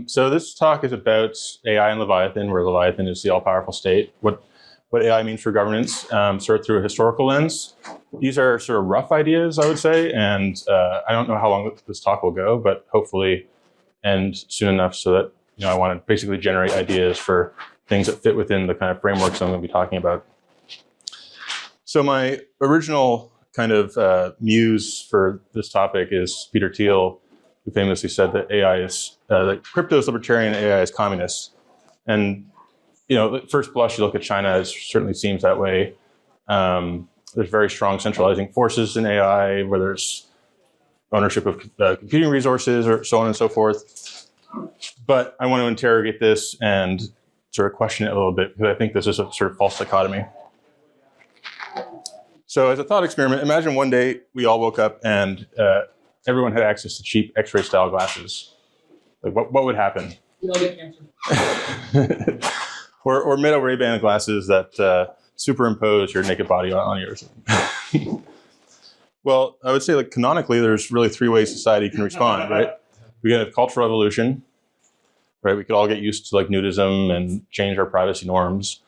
So this talk is about AI and Leviathan, where Leviathan is the all-powerful state. What AI means for governance, sort of through a historical lens. These are sort of rough ideas, I would say, and I don't know how long this talk will go, but hopefully end soon enough so that I want to basically generate ideas for things that fit within the kind of frameworks I'm going to be talking about. So my original kind of muse for this topic is Peter Thiel, who famously said that AI is that crypto is libertarian, AI is communist. And at first blush, you look at China, it certainly seems that way. There's very strong centralizing forces in AI, where there's ownership of computing resources, or so on and so forth. But I want to interrogate this and sort of question it a little bit, because I think this is a sort of false dichotomy. So as a thought experiment, imagine one day we all woke up and everyone had access to cheap X-ray style glasses. Like what would happen? We all get cancer. or Meta Ray-Ban glasses that superimpose your naked body on yours. Well, I would say, like, canonically, there's really three ways society can respond, right? We can have cultural evolution, right? We could all get used to like nudism and change our privacy norms.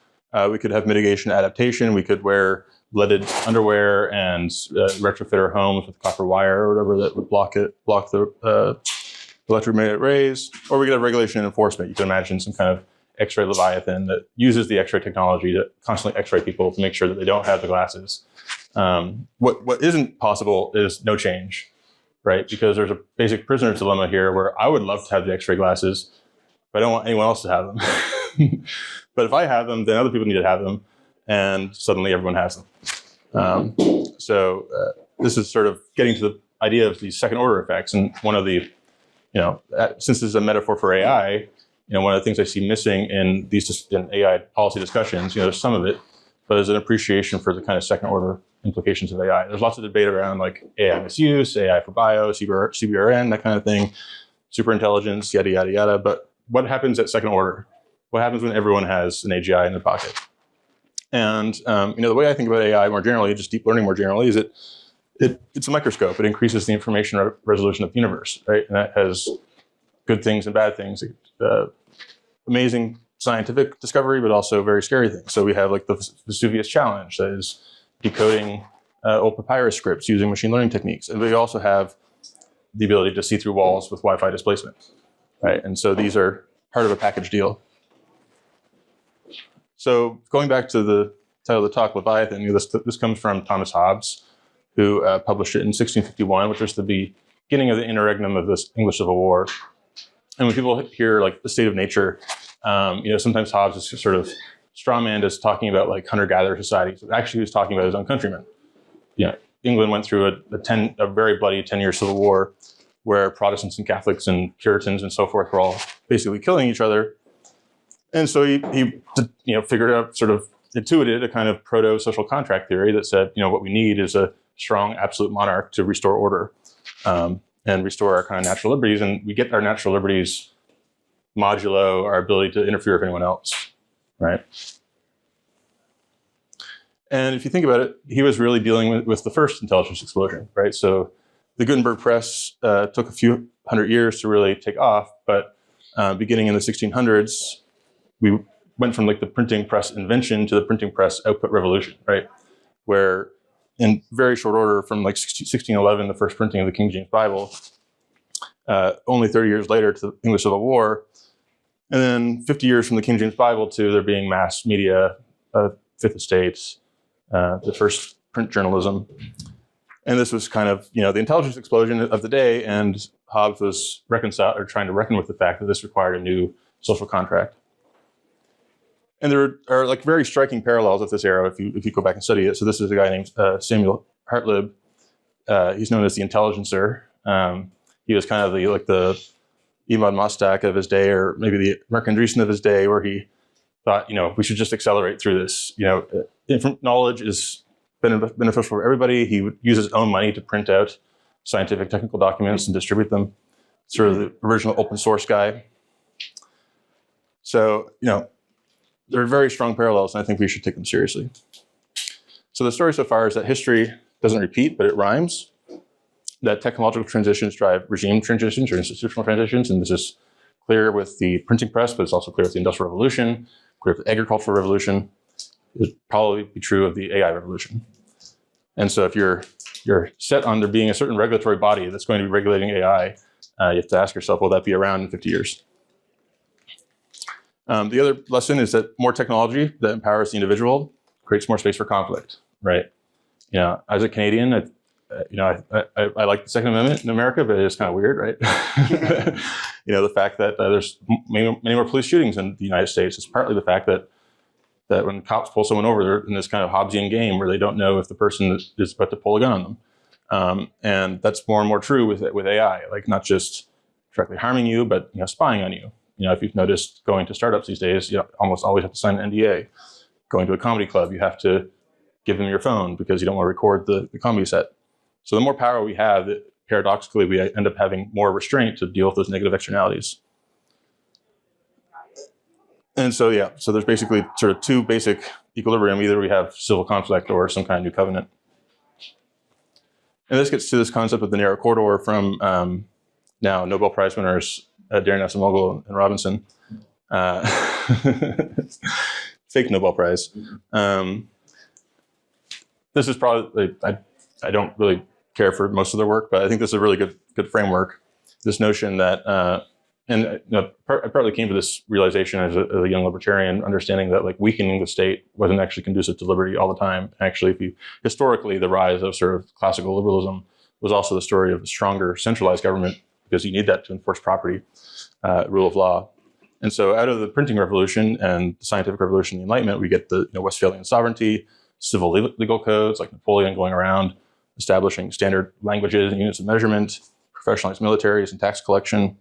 We could have mitigation adaptation. We could wear leaded underwear and retrofit our homes with copper wire or whatever that would block the electromagnetic rays. Or we could have regulation and enforcement. You can imagine some kind of X-ray Leviathan that uses the X-ray technology to constantly X-ray people to make sure that they don't have the glasses. What isn't possible is no change, right? Because there's a basic prisoner's dilemma here where I would love to have the X-ray glasses, but I don't want anyone else to have them. But if I have them, then other people need to have them, and suddenly everyone has them. So this is sort of getting to the idea of these second order effects. And one of the, since this is a metaphor for AI, one of the things I see missing in these in AI policy discussions, there's some of it, but there's an appreciation for the kind of second order implications of AI. There's lots of debate around like AI misuse, AI for bio, CBRN, that kind of thing, superintelligence, yada, yada, yada. But what happens at second order? What happens when everyone has an AGI in their pocket? And the way I think about AI more generally, just deep learning more generally, is it's a microscope. It increases the information resolution of the universe, right? And that has good things and bad things. Amazing scientific discovery, but also very scary things. So we have like the Vesuvius challenge, that is decoding old papyrus scripts using machine learning techniques. And we also have the ability to see through walls with Wi-Fi displacement, right? And so these are part of a package deal. So going back to the title of the talk, Leviathan, this comes from Thomas Hobbes, who published it in 1651, which was the beginning of the interregnum of this English Civil War. And when people hear like the state of nature, sometimes Hobbes is sort of strawmanned as talking about like hunter-gatherer societies. Actually, he was talking about his own countrymen. England went through a very bloody 10-year civil war where Protestants and Catholics and Puritans and so forth were all basically killing each other. And so he figured out, sort of intuited a kind of proto-social contract theory that said, what we need is a strong absolute monarch to restore order and restore our kind of natural liberties. And we get our natural liberties modulo our ability to interfere with anyone else, right? And if you think about it, he was really dealing with the first intelligence explosion, right? So the Gutenberg press took a few hundred years to really take off, but beginning in the 1600s, we went from like the printing press invention to the printing press output revolution, right? Where in very short order, from like 1611, the first printing of the King James Bible, only 30 years later to the English Civil War, and then 50 years from the King James Bible to there being mass media, Fifth Estate, the first print journalism. And this was kind of, the intelligence explosion of the day, and Hobbes was trying to reckon with the fact that this required a new social contract. And there are like very striking parallels with this era if you go back and study it. So this is a guy named Samuel Hartlib. He's known as the Intelligencer. He was kind of the Imad Mostak of his day, or maybe the Marc Andreessen of his day, where he thought, we should just accelerate through this. Knowledge is beneficial for everybody. He would use his own money to print out scientific technical documents and distribute them. Sort of the original open source guy. So, there are very strong parallels, and I think we should take them seriously. So the story so far is that history doesn't repeat, but it rhymes. That technological transitions drive regime transitions or institutional transitions, and this is clear with the printing press, but it's also clear with the Industrial Revolution, clear with the Agricultural Revolution. It would probably be true of the AI revolution. And so if you're set on there being a certain regulatory body that's going to be regulating AI, you have to ask yourself, will that be around in 50 years? The other lesson is that more technology that empowers the individual creates more space for conflict, right? As a Canadian, I like the Second Amendment in America, but it's kind of weird, right? The fact that there's many more police shootings in the United States is partly the fact that when cops pull someone over, they're in this kind of Hobbesian game where they don't know if the person is about to pull a gun on them. And that's more and more true with AI, like not just directly harming you, but spying on you. If you've noticed going to startups these days, you almost always have to sign an NDA. Going to a comedy club, you have to give them your phone because you don't want to record the comedy set. So the more power we have, paradoxically, we end up having more restraint to deal with those negative externalities. And so, so there's basically sort of two basic equilibrium. Either we have civil conflict or some kind of new covenant. And this gets to this concept of the narrow corridor from now Nobel Prize winners Darren Acemoglu and Robinson. Fake Nobel Prize. This is probably, I don't really care for most of their work, but I think this is a really good framework. This notion that, I partly came to this realization as a young libertarian, understanding that weakening the state wasn't actually conducive to liberty all the time. Actually, historically, the rise of sort of classical liberalism was also the story of a stronger centralized government, because you need that to enforce property, rule of law. And so out of the printing revolution and the scientific revolution, the Enlightenment, we get the Westphalian sovereignty, civil legal codes like Napoleon going around, establishing standard languages and units of measurement, professionalized militaries and tax collection.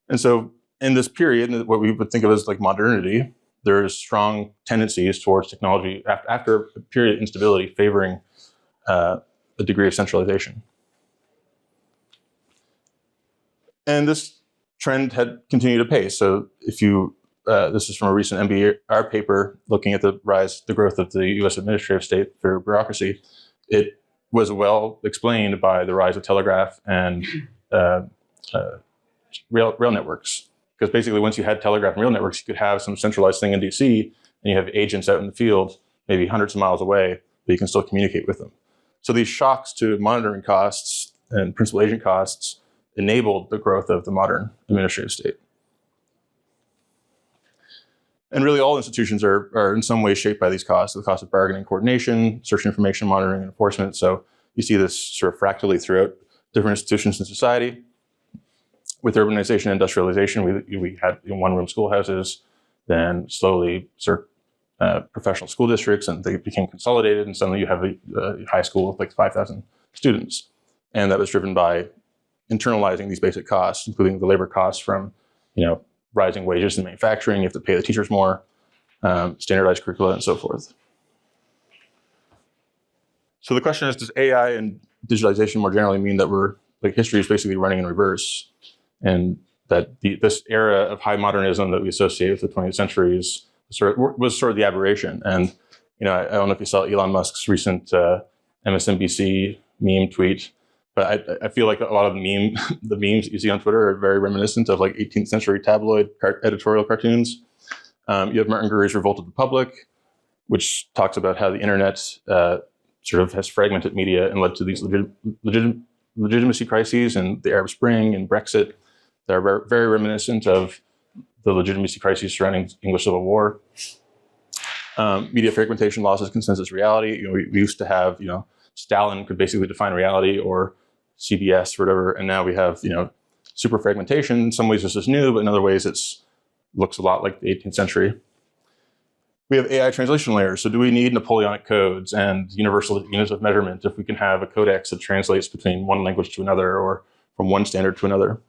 And so in this period, what we would think of as modernity, there's strong tendencies towards technology after a period of instability favoring a degree of centralization. And this trend had continued apace. So if you, this is from a recent MBR paper looking at the growth of the US administrative state for bureaucracy. It was well explained by the rise of telegraph and rail networks. Because basically once you had telegraph and rail networks, you could have some centralized thing in DC, and you have agents out in the field, maybe hundreds of miles away, but you can still communicate with them. So these shocks to monitoring costs and principal agent costs enabled the growth of the modern administrative state. And really all institutions are in some way shaped by these costs, the cost of bargaining, coordination, search information, monitoring, and enforcement. So you see this sort of fractally throughout different institutions in society. With urbanization and industrialization, we had one-room schoolhouses, then slowly professional school districts, and they became consolidated, and suddenly you have a high school with 5,000 students. And that was driven by internalizing these basic costs, including the labor costs from rising wages in manufacturing. You have to pay the teachers more, standardized curricula, and so forth. So the question is, does AI and digitalization more generally mean that history is basically running in reverse, and that this era of high modernism that we associate with the 20th century was sort of the aberration? And I don't know if you saw Elon Musk's recent MSNBC meme tweet, but I feel like a lot of the memes that you see on Twitter are very reminiscent of 18th century tabloid editorial cartoons. You have Martin Gurri's Revolt of the Public, which talks about how the internet sort of has fragmented media and led to these legitimacy crises, and the Arab Spring and Brexit. They're very, very reminiscent of the legitimacy crises surrounding the English Civil War. Media fragmentation losses consensus reality. We used to have, Stalin could basically define reality, or CBS or whatever, and now we have, super fragmentation. In some ways this is new, but in other ways looks a lot like the 18th century. We have AI translation layers. So do we need Napoleonic codes and universal units of measurement if we can have a codex that translates between one language to another, or from one standard to another?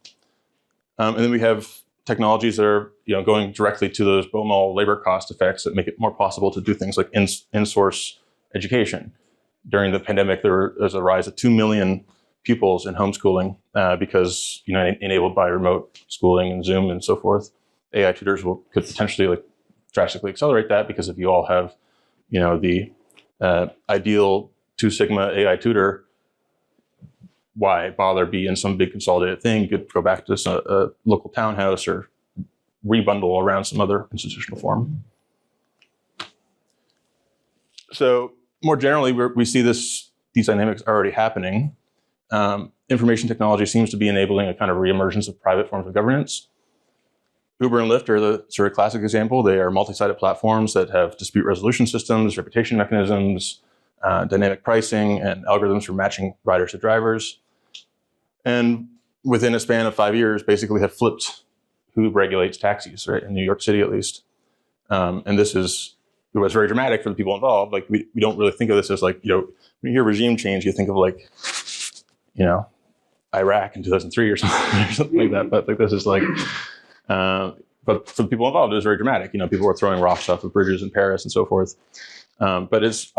And then we have technologies that are going directly to those Baumol labor cost effects that make it more possible to do things like in-source education. During the pandemic, there was a rise of 2 million pupils in homeschooling because enabled by remote schooling and Zoom and so forth. AI tutors could potentially drastically accelerate that, because if you all have the ideal 2 sigma AI tutor, why bother be in some big consolidated thing? You could go back to a local townhouse or rebundle around some other institutional form. So more generally, we see these dynamics already happening. Information technology seems to be enabling a kind of reemergence of private forms of governance. Uber and Lyft are the sort of classic example. They are multi-sided platforms that have dispute resolution systems, reputation mechanisms, dynamic pricing, and algorithms for matching riders to drivers. And within a span of 5 years, basically have flipped who regulates taxis, right, in New York City at least. And it was very dramatic for the people involved. Like we don't really think of this as like, when you hear regime change, you think of like, Iraq in 2003 or something like that. But like this is like, but for the people involved, it was very dramatic. People were throwing rocks off of bridges in Paris and so forth. But it's,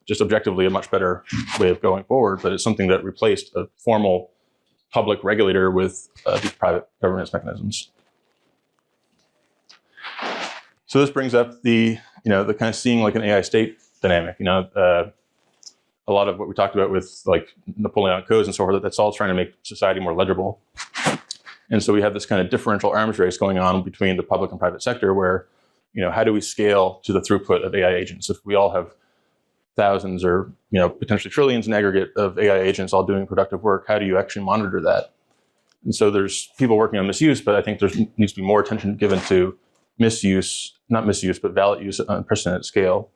just objectively a much better way of going forward. But it's something that replaced a formal public regulator with these private governance mechanisms. So this brings up the kind of seeing like an AI state dynamic. A lot of what we talked about with like Napoleonic codes and so forth, that's all trying to make society more legible. And so we have this kind of differential arms race going on between the public and private sector where, how do we scale to the throughput of AI agents? If we all have thousands or, potentially trillions in aggregate of AI agents all doing productive work, how do you actually monitor that? And so there's people working on misuse, but I think there needs to be more attention given to not misuse, but valid use at unprecedented scale.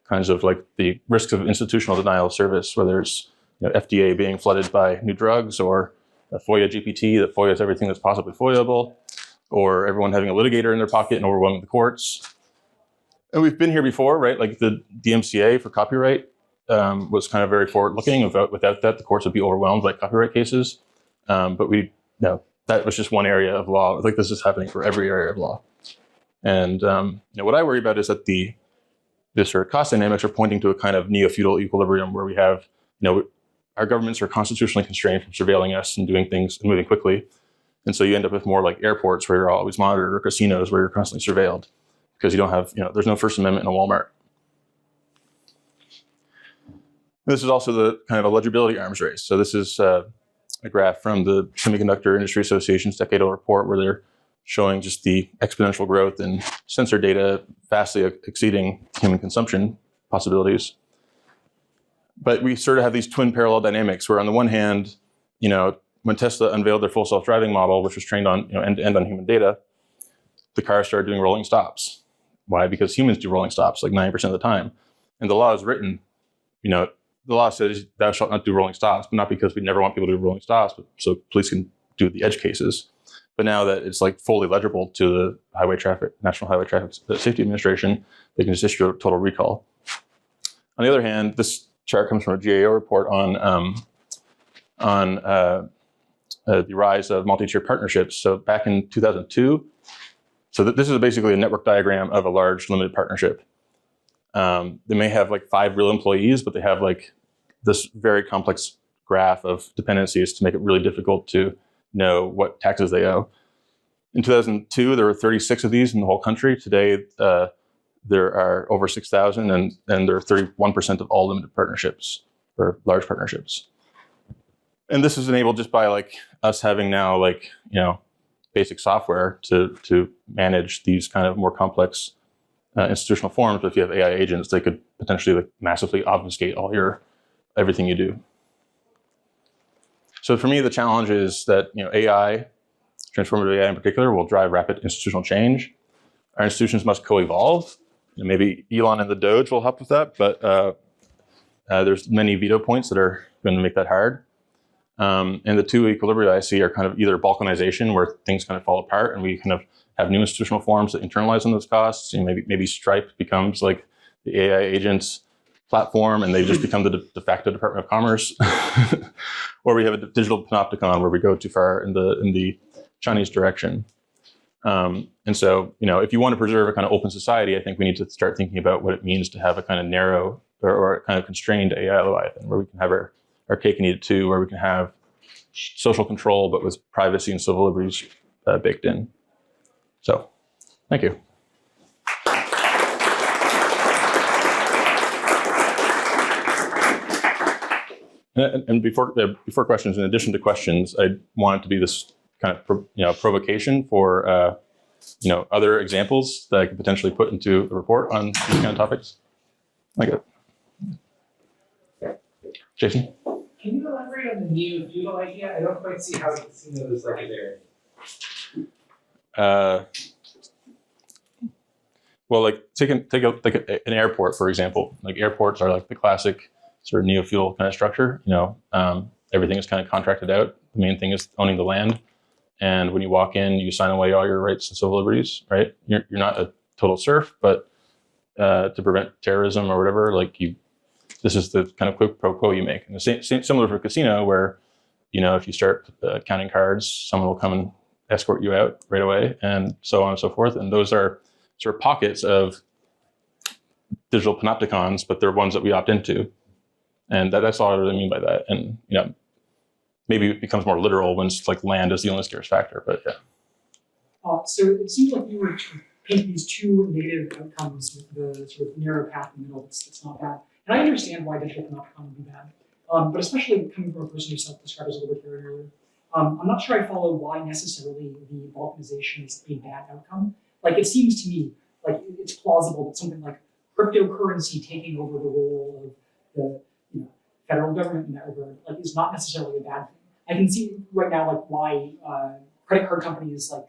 Kinds of like the risks of institutional denial of service, whether it's FDA being flooded by new drugs or a FOIA GPT that FOIAs everything that's possibly FOIAble, or everyone having a litigator in their pocket and overwhelming the courts. And we've been here before, right? Like the DMCA for copyright was kind of very forward-looking. Without that, the courts would be overwhelmed by copyright cases. But that was just one area of law. Like this is happening for every area of law. And what I worry about is that the sort of cost dynamics are pointing to a kind of neo-feudal equilibrium where we have, our governments are constitutionally constrained from surveilling us and doing things and moving quickly. And so you end up with more like airports where you're always monitored or casinos where you're constantly surveilled because you don't have, there's no First Amendment in a Walmart. This is also the kind of a legibility arms race. So this is a graph from the Semiconductor Industry Association's decadal report where they're showing just the exponential growth in sensor data vastly exceeding human consumption possibilities. But we sort of have these twin parallel dynamics where on the one hand, when Tesla unveiled their full self-driving model, which was trained on end-to-end on human data, the cars started doing rolling stops. Why? Because humans do rolling stops like 90% of the time. And the law is written, the law says thou shalt not do rolling stops, but not because we never want people to do rolling stops, but so police can do the edge cases. But now that it's like fully legible to the National Highway Traffic Safety Administration, they can just issue a total recall. On the other hand, this chart comes from a GAO report on the rise of multi-tiered partnerships. So back in 2002, this is basically a network diagram of a large limited partnership. They may have like 5 real employees, but they have like this very complex graph of dependencies to make it really difficult to know what taxes they owe. In 2002, there were 36 of these in the whole country. Today, there are over 6,000, and there are 31% of all limited partnerships or large partnerships. And this is enabled just by like us having now like basic software to manage these kind of more complex institutional forms. But if you have AI agents, they could potentially like massively obfuscate everything you do. So for me, the challenge is that AI, transformative AI in particular, will drive rapid institutional change. Our institutions must co-evolve. Maybe Elon and the Doge will help with that, but there's many veto points that are going to make that hard. And the two equilibria I see are kind of either balkanization, where things kind of fall apart, and we kind of have new institutional forms that internalize on those costs. Maybe Stripe becomes like the AI agents platform, and they just become the de facto Department of Commerce. Or we have a digital panopticon where we go too far in the Chinese direction. And so, if you want to preserve a kind of open society, I think we need to start thinking about what it means to have a kind of narrow or a kind of constrained AI Leviathan, where we can have our cake and eat it too, where we can have social control, but with privacy and civil liberties baked in. So, thank you. And before questions, in addition to questions, I want it to be this kind of provocation for other examples that I could potentially put into the report on these kind of topics. Like it. Jason? Can you elaborate on the new feudal idea? I don't quite see how the casino is like there. Well, like take an airport, for example. Like airports are like the classic sort of neo-feudal kind of structure. Everything is kind of contracted out. The main thing is owning the land. And when you walk in, you sign away all your rights and civil liberties, right? You're not a total serf, but to prevent terrorism or whatever, this is the kind of quid pro quo you make. And the same similar for a casino, where if you start counting cards, someone will come and escort you out right away, and so on and so forth. And those are sort of pockets of digital panopticons, but they're ones that we opt into. And that's all I really mean by that. And maybe it becomes more literal when it's like land is the only scarce factor, but yeah. So it seems like you were painting these two negative outcomes with the sort of narrow path in the middle. It's not bad. And I understand why digital panopticon would be bad. But especially coming from a person who self-described as a libertarian earlier, I'm not sure I follow why necessarily the balkanization is a bad outcome. Like, it seems to me like it's plausible that something like cryptocurrency taking over the role of the federal government in that regard is not necessarily a bad thing. I can see right now why credit card companies like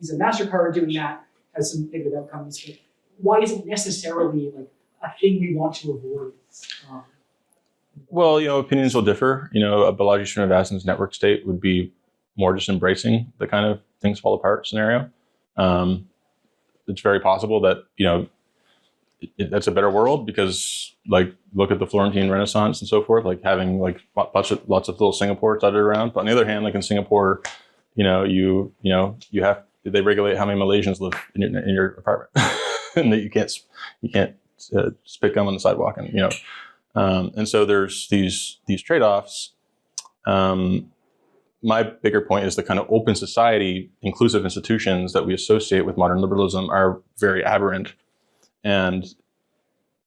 Visa and MasterCard doing that has some negative outcomes, but why is it necessarily a thing we want to avoid? Well, opinions will differ. A Balaji Srinivasan's network state would be more just embracing the kind of things fall apart scenario. It's very possible that, that's a better world because, look at the Florentine Renaissance and so forth, having lots of little Singapores dotted around. But on the other hand, in Singapore, you have, they regulate how many Malaysians live in your apartment, and that you can't spit gum on the sidewalk, and so there's these trade-offs. My bigger point is the kind of open society, inclusive institutions that we associate with modern liberalism are very aberrant. And,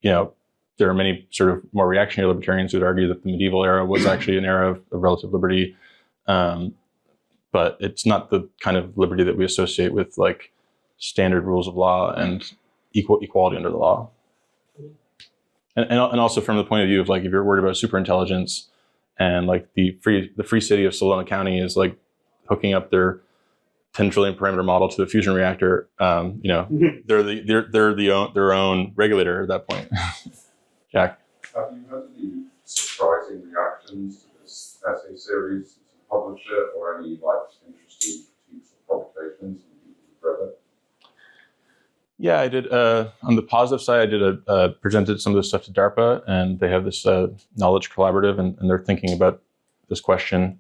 there are many sort of more reactionary libertarians who would argue that the medieval era was actually an era of relative liberty. But it's not the kind of liberty that we associate with standard rules of law and equality under the law. And also from the point of view of if you're worried about superintelligence, and the free city of Solona County is hooking up their 10 trillion parameter model to the fusion reactor. They're their own regulator at that point. Jack, have you had any surprising reactions to this essay series since you published it, or any interesting critiques or provocations from people who've read it? Yeah, I did. On the positive side, I did presented some of this stuff to DARPA, and they have this knowledge collaborative, and they're thinking about this question.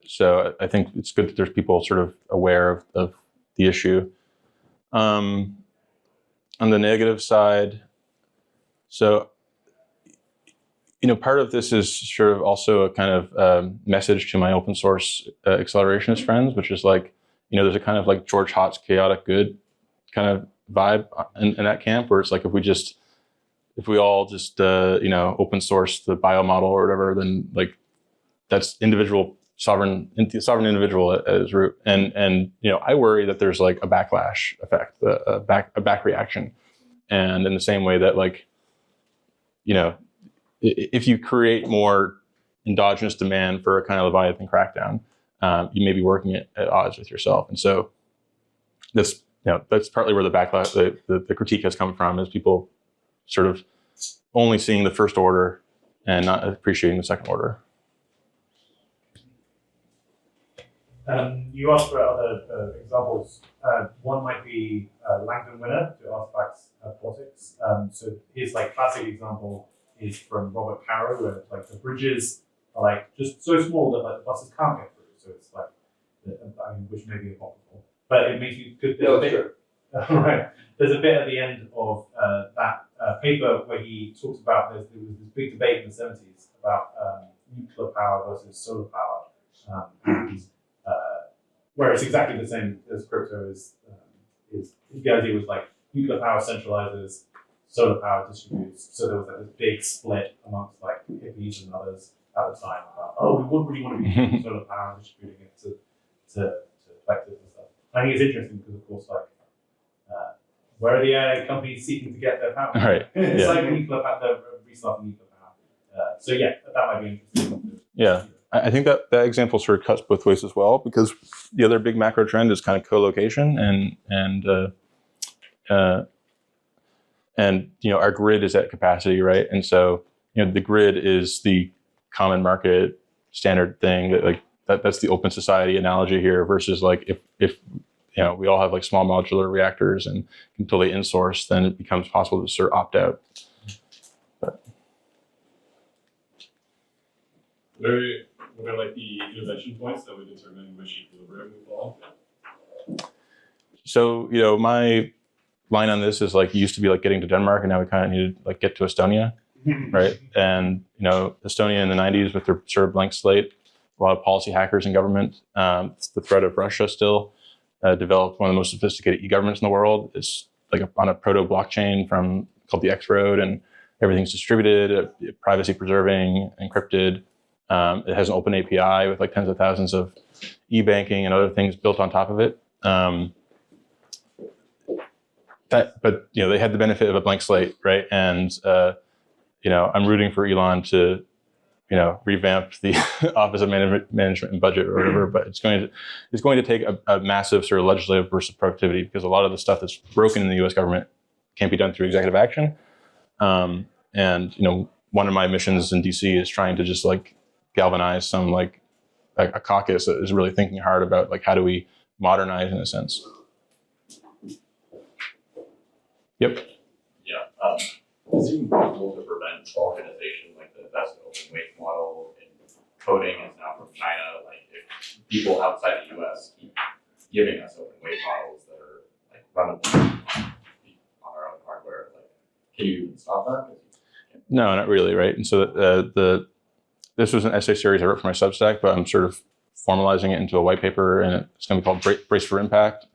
So I think it's good that there's people sort of aware of the issue. On the negative side, so part of this is sort of also a kind of message to my open source accelerationist friends, which is there's a kind of George Hotz chaotic good kind of vibe in that camp, where it's if we all just open source the bio model or whatever, then that's sovereign individual at its root. And I worry that there's a backlash effect, a back reaction. And in the same way that if you create more endogenous demand for a kind of Leviathan crackdown, you may be working at odds with yourself. And so that's partly where the backlash, the critique has come from, is people sort of only seeing the first order and not appreciating the second order. You asked for other examples. One might be Langdon Winner to Artifacts Politics. So his classic example is from Robert Caro, where the bridges are just so small that the buses can't get through. So it's which may be apocryphal, but it makes you good. Right. There's a bit at the end of that paper where he talks about there was this big debate in the 70s about nuclear power versus solar power. Where it's exactly the same as crypto is the idea was nuclear power centralizes, solar power distributes. So there was like this big split amongst like hippies and others at the time about, oh, we wouldn't really want to be using solar power and distributing it to collectives and stuff. I think it's interesting because, of course, like, where are the companies seeking to get their power? Right. It's Yeah. like nuclear power, the restarting nuclear power. So yeah, that might be interesting. Yeah. I think that example sort of cuts both ways as well, because the other big macro trend is kind of co-location and our grid is at capacity, right? And so the grid is the common market standard thing that's the open society analogy here, versus like if we all have like small modular reactors and can totally insource, then it becomes possible to sort of opt out. What are like the intervention points that would determine which equilibrium we fall? So, my line on this is like, it used to be like getting to Denmark, and now we kind of need to like get to Estonia, right? And, Estonia in the 90s with their sort of blank slate, a lot of policy hackers in government, the threat of Russia still, developed one of the most sophisticated e-governments in the world. It's like on a proto blockchain called the X Road, and everything's distributed, privacy preserving, encrypted. It has an open API with like tens of thousands of e-banking and other things built on top of it. But they had the benefit of a blank slate, right? And I'm rooting for Elon to revamp the Office of Management and Budget or whatever. But it's going to take a massive sort of legislative burst of productivity, because a lot of the stuff that's broken in the U.S. government can't be done through executive action. And one of my missions in DC is trying to just like galvanize some like a caucus that is really thinking hard about like, how do we modernize in a sense. Yep. Yeah. Is it even possible to prevent balkanization, like the best open weight model in coding is now from China? Like if people outside the US keep giving us open weight models that are like runnable on our own hardware, like can you even stop that? No, not really, right? And so this was an essay series I wrote for my Substack, but I'm sort of formalizing it into a white paper, and it's going to be called Brace for Impact.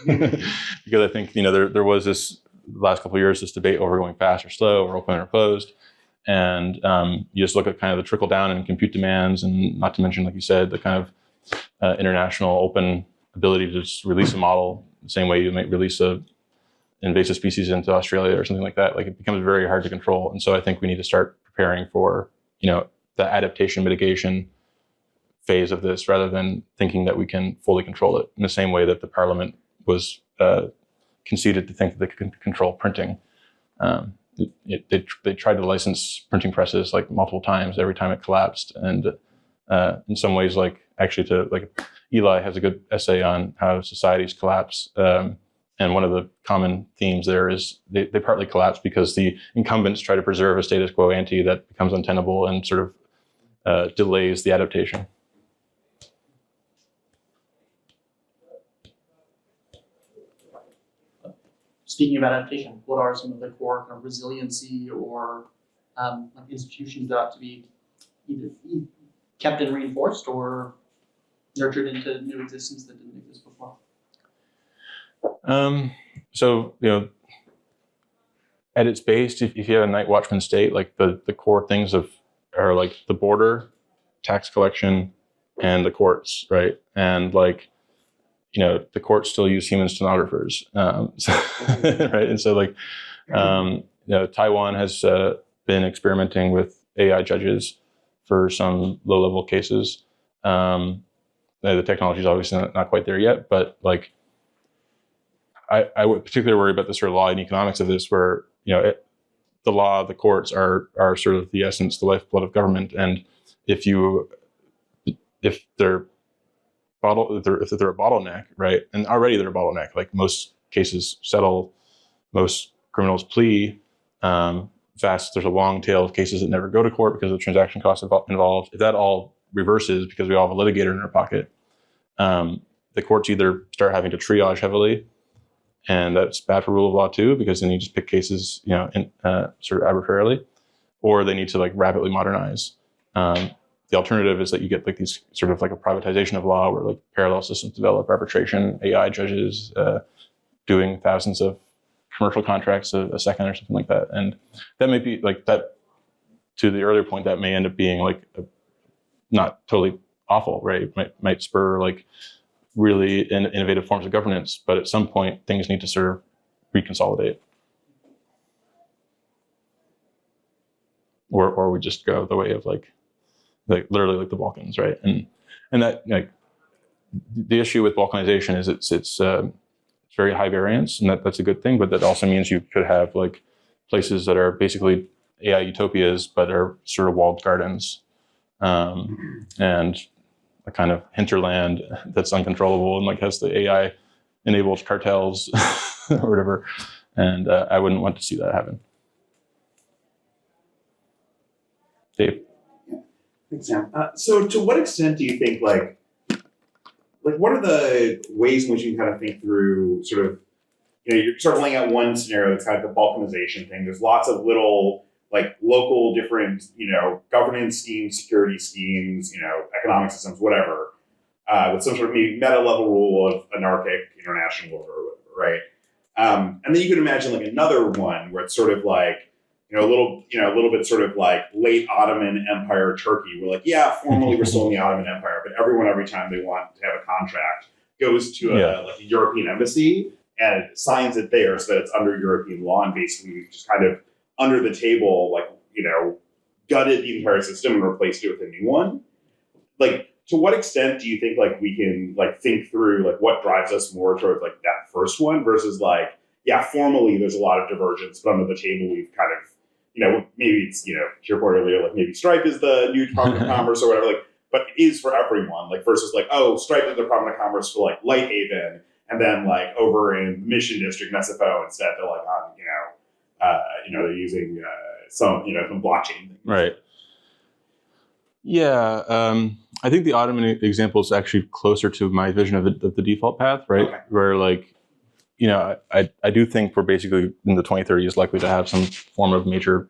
Because I think there was this last couple of years, this debate over going fast or slow or open or closed, and you just look at kind of the trickle down in compute demands, and not to mention, like you said, the kind of international open ability to just release a model the same way you might release a invasive species into Australia or something like that. Like, it becomes very hard to control, and so I think we need to start preparing for the adaptation mitigation phase of this, rather than thinking that we can fully control it in the same way that the Parliament was conceded to think that they could control printing. They tried to license printing presses like multiple times, every time it collapsed. And in some ways, Eli has a good essay on how societies collapse. And one of the common themes there is they partly collapse because the incumbents try to preserve a status quo ante that becomes untenable and sort of delays the adaptation. Speaking of adaptation, what are some of the core kind of resiliency or institutions that have to be either kept and reinforced or nurtured into new existence that didn't exist before? So, at its base, if you have a night watchman state, like the core things are like the border, tax collection, and the courts, right? And the courts still use human stenographers, right? And so Taiwan has been experimenting with AI judges for some low-level cases. The technology is obviously not quite there yet, but I would particularly worry about the sort of law and economics of this, where the law, the courts are sort of the essence, the lifeblood of government, and if they're a bottleneck, right? And already they're a bottleneck. Like, most cases settle, most criminals plea. There's a long tail of cases that never go to court because of the transaction costs involved. If that all reverses because we all have a litigator in our pocket, the courts either start having to triage heavily, and that's bad for rule of law too, because then you just pick cases, sort of arbitrarily, or they need to rapidly modernize. The alternative is that you get these sort of a privatization of law, where parallel systems develop, arbitration, AI judges doing thousands of commercial contracts a second or something like that. And that may be like that, to the earlier point, that may end up being like not totally awful, right? Might spur like really innovative forms of governance, but at some point things need to sort of reconsolidate. Or we just go the way of like literally like the Balkans, right? And that, like, the issue with balkanization is it's very high variance, and that's a good thing, but that also means you could have like places that are basically AI utopias, but are sort of walled gardens, and a kind of hinterland that's uncontrollable and like has the AI enabled cartels or whatever. And I wouldn't want to see that happen. Dave? Thanks, Sam. So to what extent do you think like what are the ways in which you can kind of think through sort of, you're sort of laying out one scenario that's kind of the balkanization thing. There's lots of little like local different, governance schemes, security schemes, economic systems, whatever, with some sort of maybe meta level rule of anarchic international order or whatever, right? And then you can imagine like another one where it's sort of like, a little bit sort of like late Ottoman Empire Turkey. We're like, yeah, formally we're still in the Ottoman Empire, but every time they want to have a contract goes to a European embassy and signs it there so that it's under European law, and basically just kind of under the table, like, gutted the entire system and replaced it with a new one. Like, to what extent do you think like we can like think through like what drives us more towards like that first one versus like, yeah, formally there's a lot of divergence, but under the table we've kind of, maybe it's, to your point earlier, like maybe Stripe is the new Department of Commerce or whatever, like, but it is for everyone, like versus like, oh, Stripe is the Department of Commerce for like Lighthaven, and then like over in Mission District in SFO instead they're like on, they're using some blockchain things. Right. Yeah, I think the Ottoman example is actually closer to my vision of the default path, right? Okay. Where like, I do think we're basically in the 2030s likely to have some form of major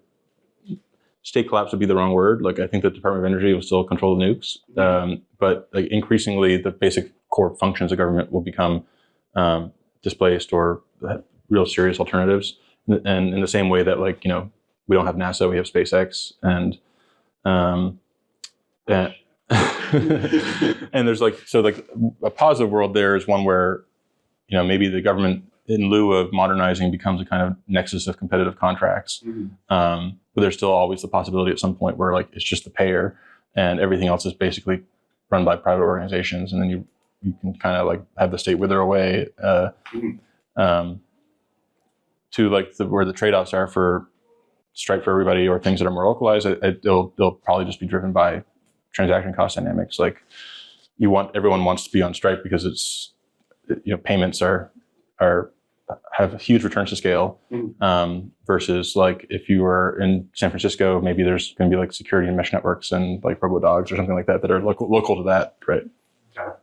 state collapse would be the wrong word. Like I think the Department of Energy will still control the nukes, but like increasingly the basic core functions of government will become displaced or real serious alternatives. And in the same way that like, we don't have NASA, we have SpaceX, and and there's like, so like a positive world there is one where, maybe the government in lieu of modernizing becomes a kind of nexus of competitive contracts. But there's still always the possibility at some point where like, it's just the payer and everything else is basically run by private organizations. And then you can kind of like have the state wither away to like where the trade-offs are for Stripe for everybody or things that are more localized. They'll probably just be driven by transaction cost dynamics. Like everyone wants to be on Stripe because it's, payments have huge returns to scale, versus like if you were in San Francisco, maybe there's going to be like security and mesh networks and like robo dogs or something like that are local to that, right? Got it.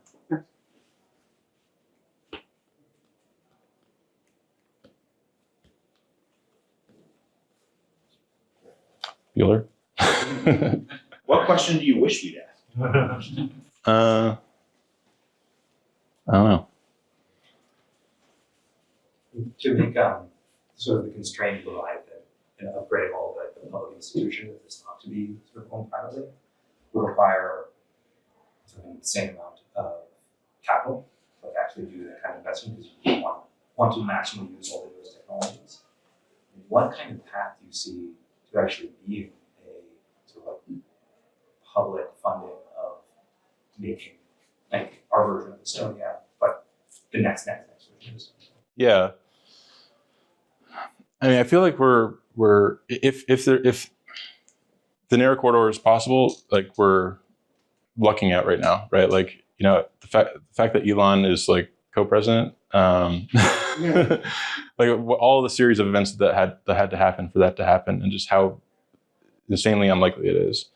Bueller? What question do you wish we'd ask? I don't know. To make sort of the constraint Leviathan and upgrade all the public institutions if it's not to be sort of owned privately would require sort of an insane amount of capital, like actually do that kind of investment because you want to maximally use all of those technologies. And what kind of path do you see to actually being a sort of like public funding of making like our version of Estonia, but the next version of Estonia? Yeah. I mean, I feel like if the narrow corridor is possible, like we're lucking out right now, right? Like, the fact that Elon is like co-president, like all the series of events that had to happen for that to happen, and just how insanely unlikely it is.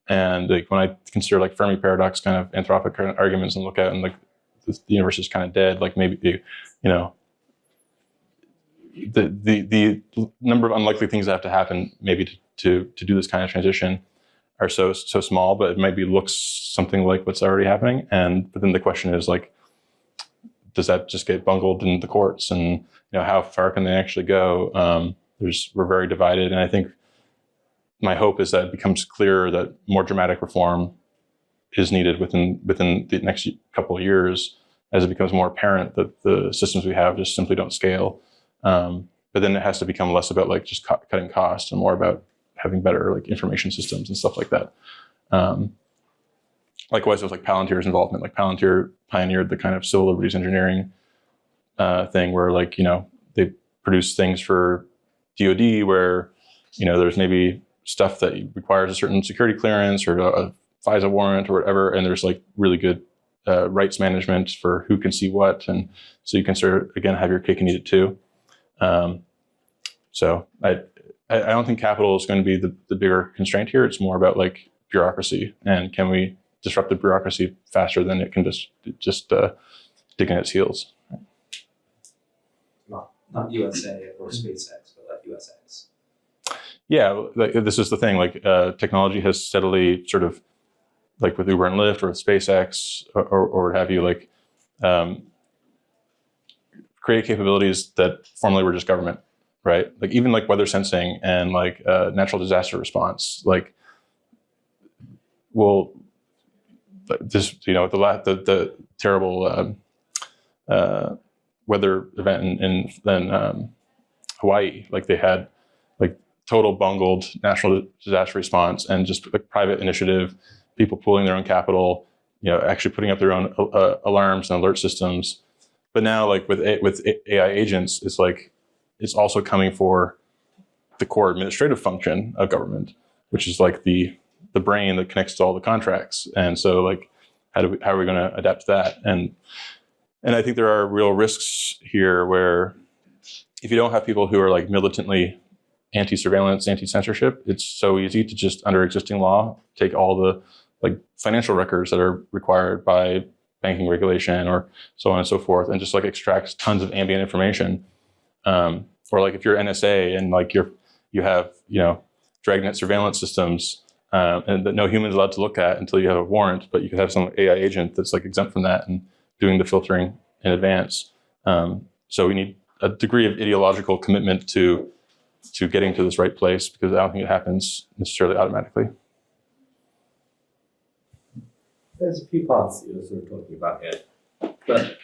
And like when I consider like Fermi paradox kind of anthropic kind of arguments and look at and like the universe is kind of dead, like maybe the number of unlikely things that have to happen maybe to do this kind of transition are so small, but it maybe looks something like what's already happening. But then the question is like, does that just get bungled in the courts? And how far can they actually go? We're very divided, and I think my hope is that it becomes clearer that more dramatic reform is needed within the next couple of years, as it becomes more apparent that the systems we have just simply don't scale. But then it has to become less about like just cutting costs and more about having better like information systems and stuff like that. Likewise, with like Palantir's involvement, like Palantir pioneered the kind of civil liberties engineering thing where like, they produce things for DoD where, there's maybe stuff that requires a certain security clearance or a FISA warrant or whatever, and there's like really good rights management for who can see what, and so you can sort of, again, have your cake and eat it too. So I don't think capital is going to be the bigger constraint here. It's more about like bureaucracy, and can we disrupt the bureaucracy faster than it can just dig in its heels. Not USA or SpaceX, but like USX. Yeah, like, this is the thing. Like technology has steadily sort of, like with Uber and Lyft or with SpaceX or what have you, like create capabilities that formerly were just government, right? Like even like weather sensing and like natural disaster response, like this, the terrible weather event in Hawaii, like they had like total bungled natural disaster response and just like private initiative, people pooling their own capital, actually putting up their own alarms and alert systems. But now, like with AI agents, it's like it's also coming for the core administrative function of government, which is like the brain that connects to all the contracts. And so, like, how are we going to adapt to that? And I think there are real risks here where if you don't have people who are like militantly anti-surveillance, anti-censorship, it's so easy to just, under existing law, take all the like financial records that are required by banking regulation or so on and so forth, and just like extract tons of ambient information. Or like if you're NSA and like you have dragnet surveillance systems and that no human's allowed to look at until you have a warrant, but you could have some AI agent that's like exempt from that and doing the filtering in advance. So we need a degree of ideological commitment to getting to this right place, because I don't think it happens necessarily automatically. There's a few parts that you're sort of talking about here, but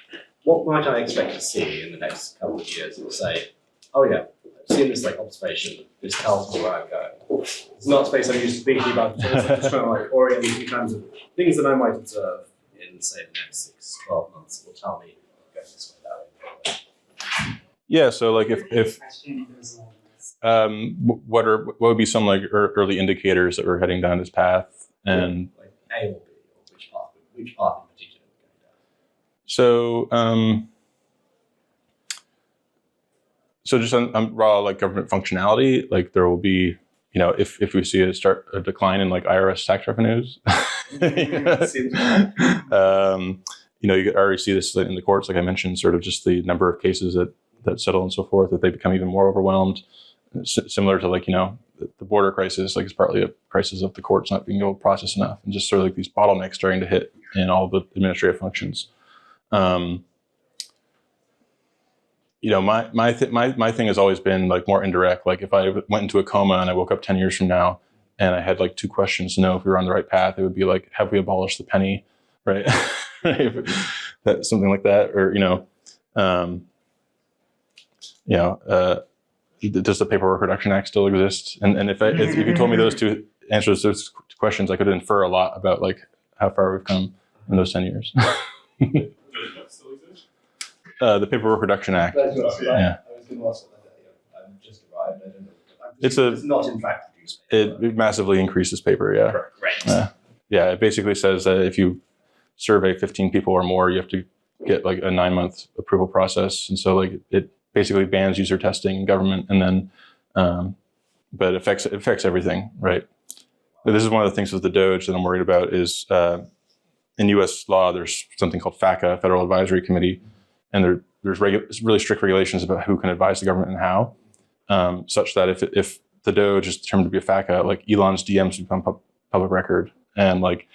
what might I expect to see in the next couple of years and say, oh yeah, I've seen this like observation, this tells me where I'm going. It's not space I'm used to thinking about, so it's like just trying to like orient me in terms of things that I might observe in, say, the next 6, 12 months will tell me go this way, that way. Yeah, so like if what would be some like early indicators that we're heading down this path, and like A or B, or which path in particular we're going down? So just on raw like government functionality, like there will be, if we see a decline in like IRS tax revenues, you could already see this in the courts, like I mentioned, sort of just the number of cases that settle and so forth, that they become even more overwhelmed. Similar to like, the border crisis, like it's partly a crisis of the courts not being able to process enough, and just sort of like these bottlenecks starting to hit in all the administrative functions. My thing has always been like more indirect. Like if I went into a coma and I woke up 10 years from now and I had like 2 questions to know if we were on the right path, it would be like, have we abolished the penny, right? That something like that, or does the Paperwork Reduction Act still exist? And if you told me those 2 answers to those questions, I could infer a lot about like how far we've come in those 10 years. The Paperwork Reduction Act. Yeah. I was going to ask that. I've just arrived. I don't know. It's not in fact reduced paper. It massively increases paper. Yeah. Great. Yeah. It basically says that if you survey 15 people or more, you have to get like a 9-month approval process, and so like it basically bans user testing in government, and then, but it affects everything, right? This is one of the things with the DOGE that I'm worried about is in U.S. law, there's something called FACA, Federal Advisory Committee, and there's really strict regulations about who can advise the government and how, such that if the DOGE is determined to be a FACA, like Elon's DMs become public record, and like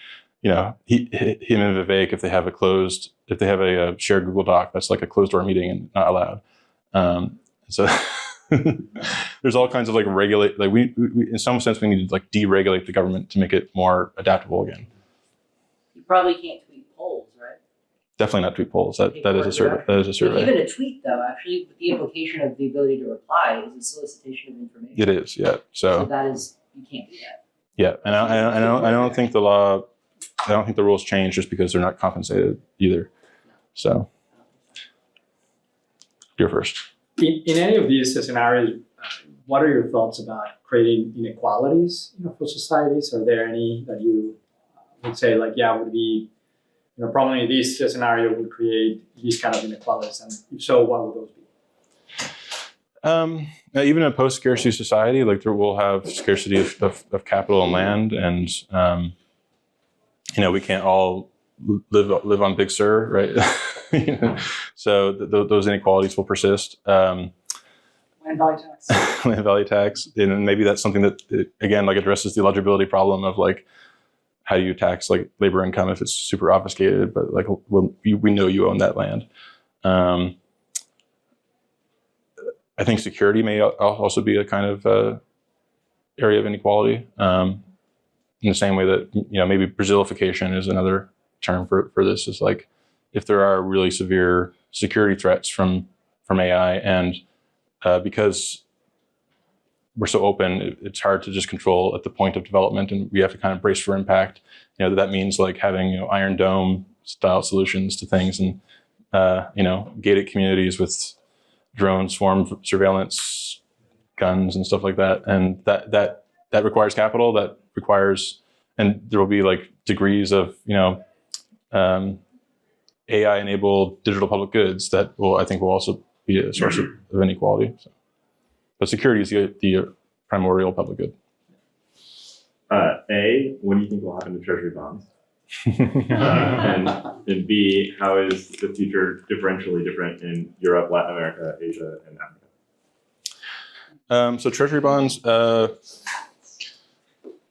him and Vivek, if they have a shared Google Doc, that's like a closed door meeting and not allowed. So there's all kinds of like regulate, like we in some sense we need to like deregulate the government to make it more adaptable again. You probably can't tweet polls, right? Definitely not tweet polls. That is a survey. That is a survey. Even a tweet, though, actually, with the implication of the ability to reply is a solicitation of information. It is, yeah. So that is, you can't do that. Yeah, and I don't think the law, I don't think the rules change just because they're not compensated either. So, you're first. In any of these scenarios, what are your thoughts about creating inequalities, for societies? Are there any that you would say, like, yeah, would be, probably this scenario would create these kind of inequalities, and if so, what would those be? Even in a post-scarcity society, like there will have scarcity of capital and land, and we can't all live on Big Sur, right? So those inequalities will persist. Land value tax. Land value tax, and maybe that's something that again like addresses the eligibility problem of like how do you tax like labor income if it's super obfuscated, but like we know you own that land. I think security may also be a kind of area of inequality, in the same way that maybe Brazilification is another term for this. Is like if there are really severe security threats from AI, and because we're so open, it's hard to just control at the point of development, and we have to kind of brace for impact. That means like having Iron Dome style solutions to things, and gated communities with drone swarm surveillance guns and stuff like that, and that requires capital. That requires, and there will be like degrees of AI enabled digital public goods that I think will also be a source of inequality. So. But security is the primordial public good. A, what do you think will happen to treasury bonds? And B, how is the future differentially different in Europe, Latin America, Asia, and Africa? So treasury bonds,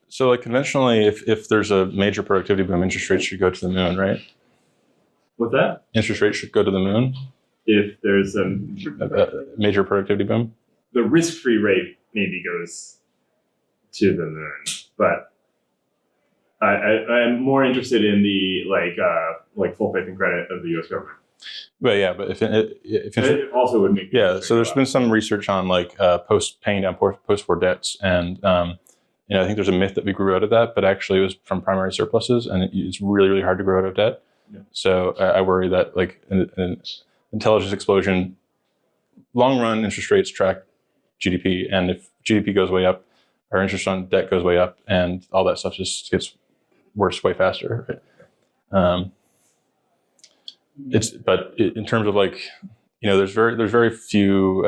so like conventionally, if there's a major productivity boom, interest rates should go to the moon, right? What's that? Interest rates should go to the moon. If there's a major productivity boom? The risk-free rate maybe goes to the moon, but I'm more interested in the like full faith and credit of the U.S. government. But yeah, but if it also would make so there's been some research on like paying down post-war debts, and I think there's a myth that we grew out of that, but actually it was from primary surpluses, and it's really really hard to grow out of debt. Yeah. So I worry that like an intelligence explosion, long run interest rates track GDP, and if GDP goes way up, our interest on debt goes way up, and all that stuff just gets worse way faster. Right? But in terms of like, there's very few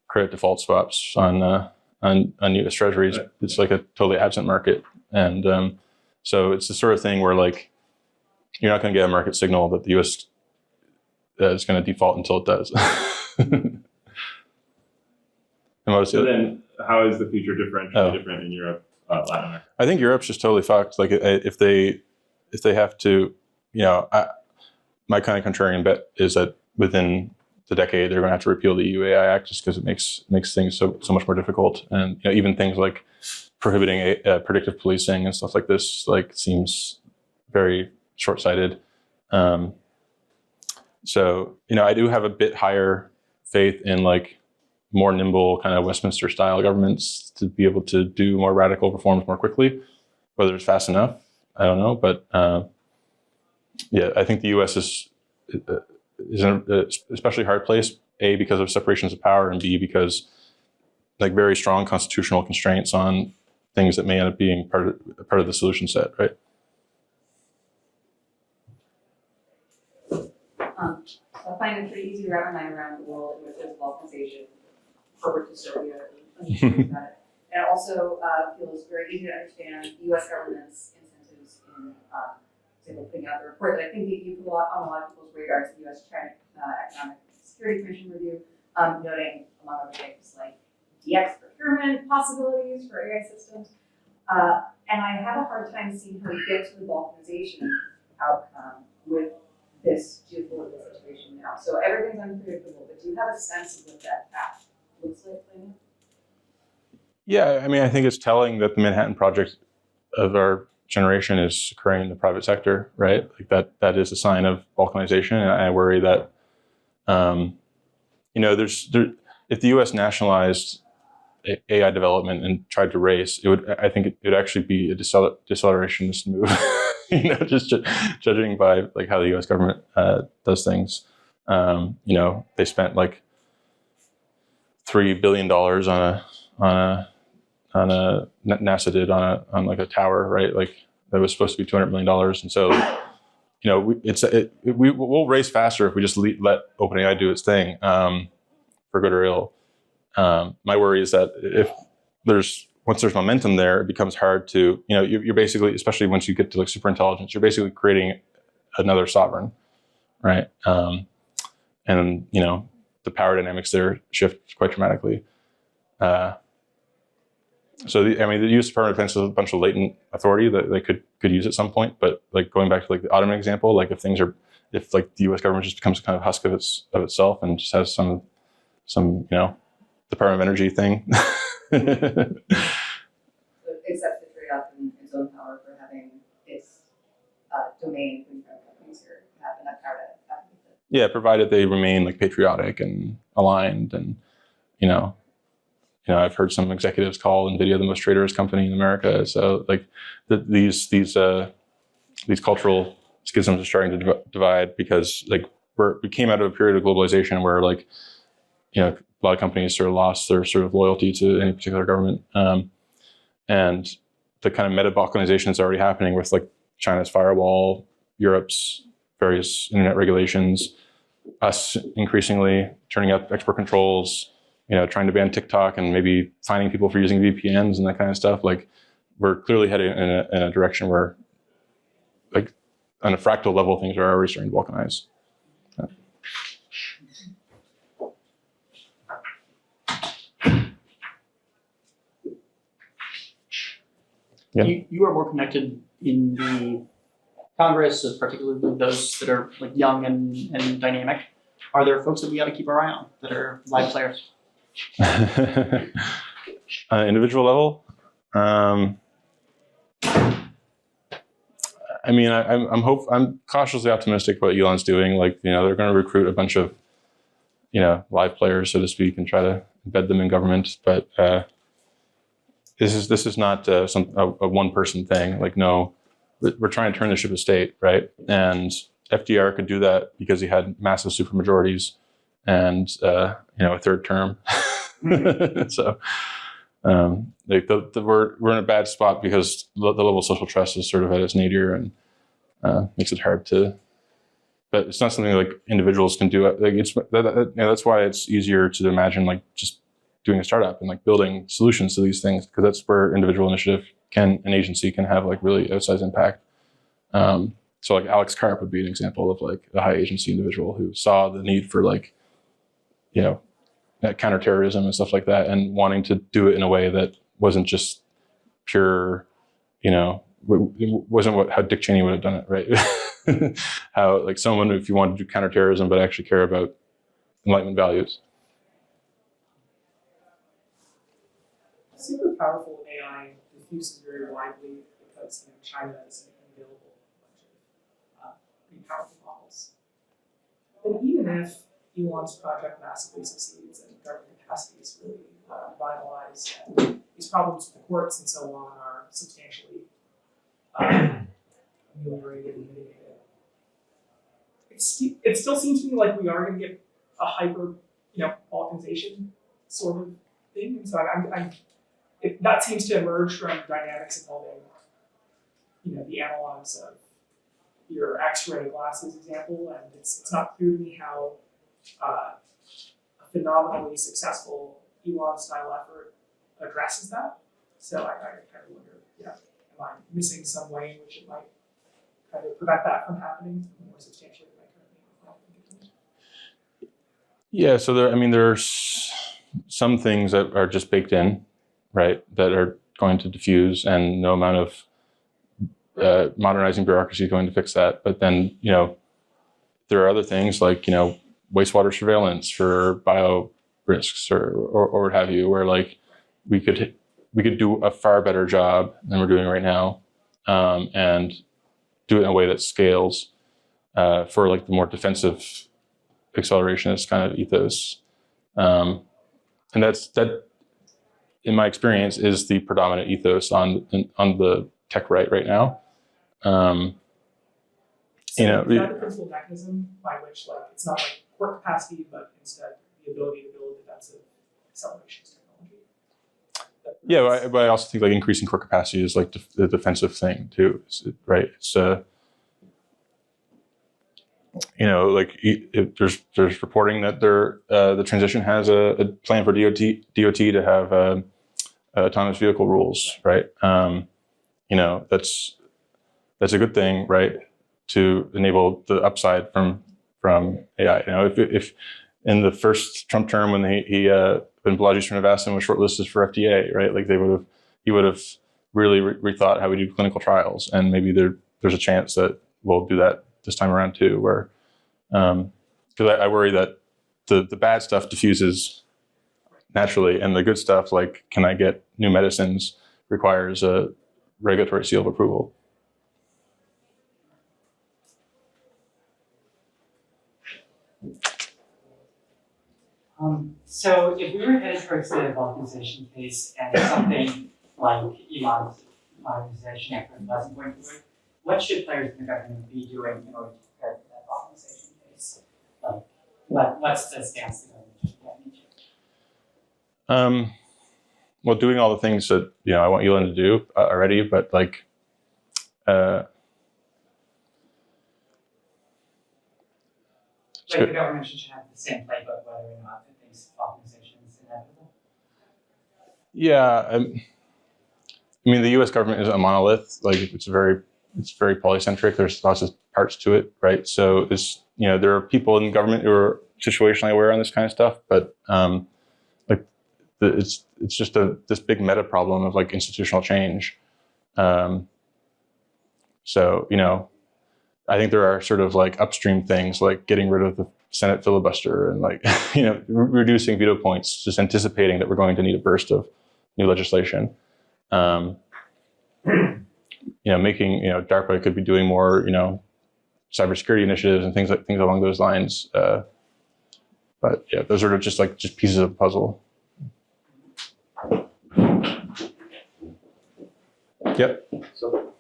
credit default swaps on U.S. Treasuries. Right. It's like a totally absent market, and so it's the sort of thing where like you're not going to get a market signal that the U.S. Is going to default until it does. So then, how is the future differentially different in Europe, Latin America? I think Europe's just totally fucked. Like if they have to, my kind of contrarian bet is that within the decade they're going to have to repeal the EU AI Act just because it makes things so much more difficult, and even things like prohibiting predictive policing and stuff like this like seems very short-sighted. So I do have a bit higher faith in like more nimble kind of Westminster style governments to be able to do more radical reforms more quickly. Whether it's fast enough, I don't know. But I think the U.S. is in an especially hard place, A, because of separations of power, and B, because like very strong constitutional constraints on things that may end up being part of the solution set, right? I find it pretty easy to wrap my mind around the world in which there's balkanization, corporate dystopia, and it also feels very easy to understand U.S. government's incentives in putting out the report that I think you put on a lot of people's radars, the U.S.-China Economic Security Commission review, noting, among other things, like DX procurement possibilities for AI systems. And I have a hard time seeing how you get to the balkanization outcome with this geopolitical situation now. So everything's unpredictable, but do you have a sense of what that path looks like right now? Yeah, I mean, I think it's telling that the Manhattan Project of our generation is occurring in the private sector, right? Like that is a sign of balkanization, and I worry that, if the U.S. nationalized AI development and tried to race, I think it would actually be a decelerationist move. Just judging by like how the U.S. government does things. They spent like $3 billion on a NASA did on like a tower, right? Like that was supposed to be $200 million, and so we'll race faster if we just let OpenAI do its thing, for good or ill. My worry is that once there's momentum there, it becomes hard to, you're basically, especially once you get to like super intelligence, you're basically creating another sovereign, right? And the power dynamics there shift quite dramatically. So the U.S. Department of Defense has a bunch of latent authority that they could use at some point. But like going back to like the Ottoman example, like if like the U.S. government just becomes kind of husk of itself and just has some Department of Energy thing. Except the trade-off in its own power for having its domain in private companies or have enough power to advocate it. Yeah, provided they remain like patriotic and aligned, and I've heard some executives call NVIDIA the most traitorous company in America. So like these cultural schisms are starting to divide because like we came out of a period of globalization where like a lot of companies sort of lost their sort of loyalty to any particular government, and the kind of meta-balkanization is already happening with like China's firewall, Europe's various internet regulations, us increasingly turning up export controls, trying to ban TikTok and maybe fining people for using VPNs and that kind of stuff. Like we're clearly heading in a direction where like on a fractal level, things are already starting to balkanize. Yeah. You are more connected in the Congress, particularly those that are like young and dynamic. Are there folks that we got to keep our eye on that are live players? Individual level, I mean, I'm cautiously optimistic what Elon's doing. Like, they're going to recruit a bunch of, live players, so to speak, and try to embed them in government. But this is not a one person thing. Like, no, we're trying to turn the ship of state, right? And FDR could do that because he had massive supermajorities and a third term. So we're in a bad spot because the level of social trust is sort of at its nadir and makes it hard to. But it's not something like individuals can do. Like that's why it's easier to imagine like just doing a startup and like building solutions to these things, because that's where individual initiative an agency can have like really outsized impact. So like Alex Karp would be an example of like a high agency individual who saw the need for like, counterterrorism and stuff like that, and wanting to do it in a way that wasn't just pure, it wasn't how Dick Cheney would have done it, right? How like someone, if you want to do counterterrorism, but actually care about Enlightenment values. Super powerful AI diffuses very widely because China is available a bunch of pretty powerful models. And even if Elon's project massively succeeds and government capacity is really revitalized, and these problems with the courts and so on are substantially ameliorated and mitigated, it still seems to me like we are going to get a hyper, balkanization sort of thing. And so that seems to emerge from dynamics involving, the analogs of your X-ray glasses example, and it's not clear to me how a phenomenally successful Elon-style effort addresses that. So I kind of wonder, am I missing some way in which it might kind of prevent that from happening more substantially than I currently? Yeah, so there's some things that are just baked in, right? That are going to diffuse, and no amount of modernizing bureaucracy is going to fix that. But then, there are other things like, wastewater surveillance for bio risks or what have you, where like we could do a far better job than we're doing right now, and do it in a way that scales for like the more defensive accelerationist kind of ethos. And that, in my experience, is the predominant ethos on the tech right now. So is that the principal mechanism by which, like, it's not like port capacity, but instead the ability to build defensive accelerations technology? Yeah, but I also think like increasing core capacity is like the defensive thing too, right? It's there's reporting that the transition has a plan for DOT to have autonomous vehicle rules, right? That's a good thing, right? To enable the upside from AI. If in the first Trump term when when Balaji Srinivasan was shortlisted for FDA, right? Like he would have really rethought how we do clinical trials, and maybe there's a chance that we'll do that this time around too. Where because I worry that the bad stuff diffuses naturally, and the good stuff, like can I get new medicines, requires a regulatory seal of approval. So if we were headed towards the balkanization phase and something like Elon's modernization effort wasn't going to work, what should players in the government be doing in order to prepare for that balkanization phase? What's the stance the government should get into? Well, doing all the things that I want Elon to do already, but like the government should have the same playbook whether or not it thinks balkanization is inevitable. Yeah, I mean the U.S. government isn't a monolith. Like it's very polycentric. There's lots of parts to it, right? So there are people in government who are situationally aware on this kind of stuff, but it's just this big meta problem of like institutional change. So I think there are sort of like upstream things like getting rid of the Senate filibuster and like reducing veto points, just anticipating that we're going to need a burst of new legislation. Making DARPA could be doing more cybersecurity initiatives and things along those lines. But yeah, those are just pieces of the puzzle. Yep. So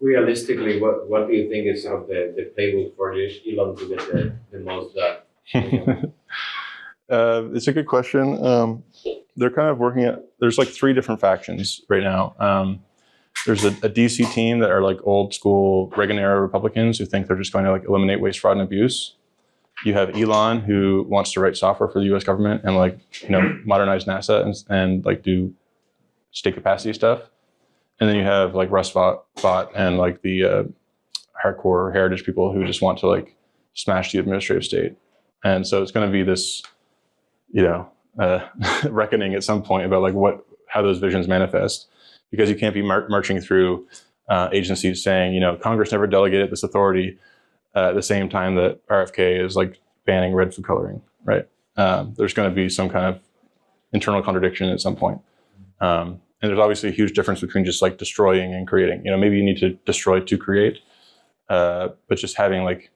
realistically, what do you think is sort of the playbook for Elon to get the most done? It's a good question. They're kind of working at, there's like 3 different factions right now. There's a DC team that are like old school Reagan era Republicans who think they're just going to like eliminate waste, fraud, and abuse. You have Elon who wants to write software for the US government and like, modernize NASA and like do state capacity stuff. And then you have like Russ Vought and like the hardcore heritage people who just want to like smash the administrative state. And so it's going to be this, reckoning at some point about like how those visions manifest, because you can't be marching through agencies saying, Congress never delegated this authority at the same time that RFK is like banning red food coloring, right? There's going to be some kind of internal contradiction at some point. And there's obviously a huge difference between just like destroying and creating. Maybe you need to destroy to create, but just having like,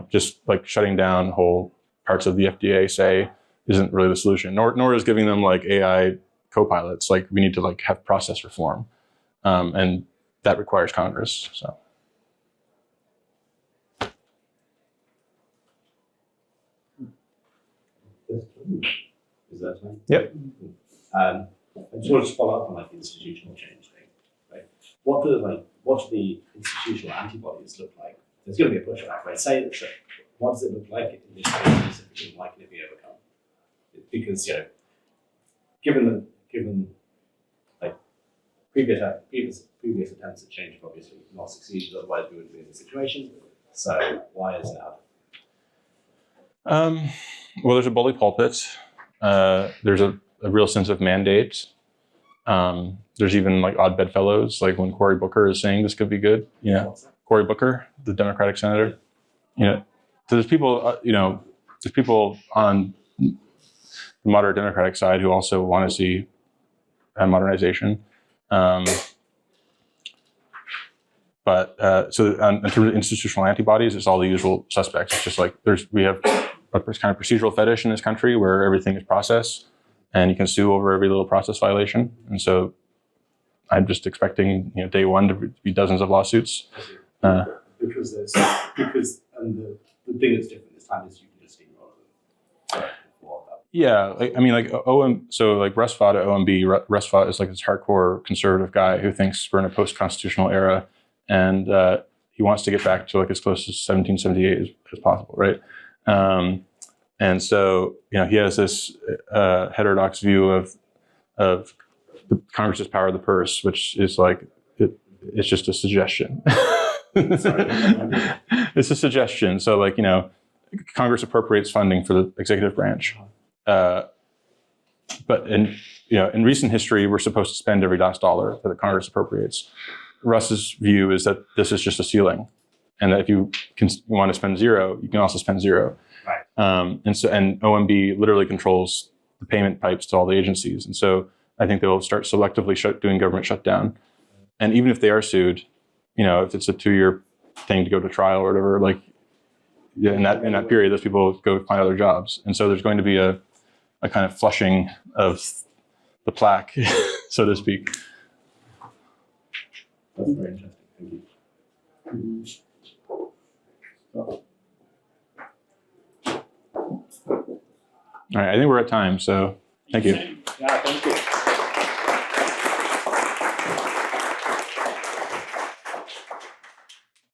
just like shutting down whole parts of the FDA, say, isn't really the solution. Nor is giving them like AI co-pilots. Like we need to like have process reform, and that requires Congress. So. Is that right? Yep. I just wanted to follow up on like the institutional change thing, right? What do the institutional antibodies look like? There's going to be a pushback, right? Say that. What does it look like in this case specifically, likely to be overcome? Because given like previous attempts at change have obviously not succeeded, otherwise we wouldn't be in this situation. So why is now? Well, there's a bully pulpit. There's a real sense of mandate. There's even like odd bedfellows, like when Cory Booker is saying this could be good. You know, Cory Booker, the Democratic senator. You know, so there's people. There's people on the moderate Democratic side who also want to see modernization. But so in terms of institutional antibodies, it's all the usual suspects. It's just like we have a kind of procedural fetish in this country where everything is process, and you can sue over every little process violation. And so I'm just expecting day one to be dozens of lawsuits. Because the thing that's different this time is you can just steamroll them. Yeah, so Russ Vought at OMB. Russ Vought is like this hardcore conservative guy who thinks we're in a post-constitutional era, and he wants to get back to like as close to 1778 as possible, right? And so he has this heterodox view of the Congress's power of the purse, which is like it's just a suggestion. It's a suggestion. So like Congress appropriates funding for the executive branch. But in recent history, we're supposed to spend every last dollar that the Congress appropriates. Russ's view is that this is just a ceiling, and that if you want to spend zero, you can also spend zero. Right. And OMB literally controls the payment pipes to all the agencies, and so I think they'll start selectively doing government shutdown. And even if they are sued, if it's a 2-year thing to go to trial or whatever, like in that period, those people go find other jobs, and so there's going to be a kind of flushing of the plaque, so to speak. That's very interesting. Thank you. All right, I think we're at time, so thank you. Yeah, thank you.